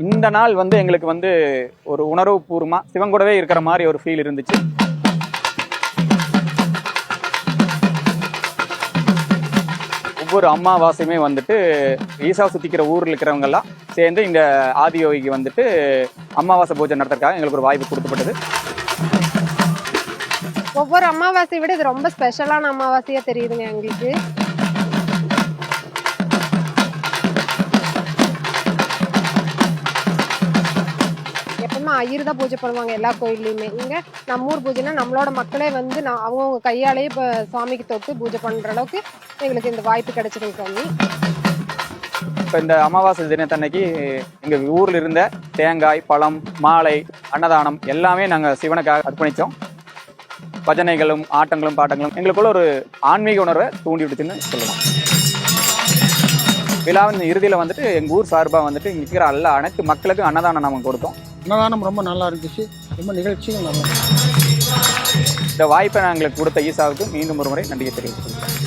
இந்த நாள் வந்து எங்களுக்கு வந்து ஒரு உணர்வு பூர்வமா சிவன் கூடவே இருக்கிற மாதிரி ஒரு ஃபீல் இருந்துச்சு. ஒவ்வொரு அமாவாசையுமே வந்துட்டு ஈசாவை சுத்திக்கிற ஊரில் இருக்கிறவங்க எல்லாம் சேர்ந்து இந்த ஆதியோகிக்கு வந்துட்டு அமாவாசை பூஜை நடத்துறதுக்காக எங்களுக்கு ஒரு வாய்ப்பு கொடுக்கப்பட்டது. ஒவ்வொரு அமாவாசையை விட இது ரொம்ப ஸ்பெஷலான அமாவாசையா தெரியுதுங்க எங்களுக்கு. எப்பவுமே ஐயர் தான் பூஜை பண்ணுவாங்க எல்லா கோயில்லையுமே. இங்க நம்ம ஊர் பூஜைனா நம்மளோட மக்களே வந்து அவங்கவுங்க கையாலேயே இப்போ சுவாமிக்கு தொட்டு பூஜை பண்ற அளவுக்கு எங்களுக்கு இந்த வாய்ப்பு கிடைச்சிருக்கு சாமி. இப்போ இந்த அமாவாசை தினத்தன்னைக்கு எங்கள் ஊரில் இருந்த தேங்காய், பழம், மாலை, அன்னதானம் எல்லாமே நாங்கள் சிவனுக்காக அர்ப்பணித்தோம். பஜனைகளும் ஆட்டங்களும் பாட்டங்களும் எங்களுக்குள்ள ஒரு ஆன்மீக உணர்வை தூண்டி விடுச்சுன்னு சொல்லலாம். விழாவின் இறுதியில் வந்துட்டு எங்கள் ஊர் சார்பாக வந்துட்டு இங்கே இருக்கிற அனைத்து மக்களுக்கும் அன்னதானம் நாங்கள் கொடுத்தோம். அன்னதானம் ரொம்ப நல்லா இருந்துச்சு, ரொம்ப நிகழ்ச்சியும் நல்லா. இந்த வாய்ப்பை நாங்களுக்கு கொடுத்த ஈசாவுக்கு மீண்டும் ஒரு முறை நன்றியை தெரிவித்துக் கொள்கிறேன்.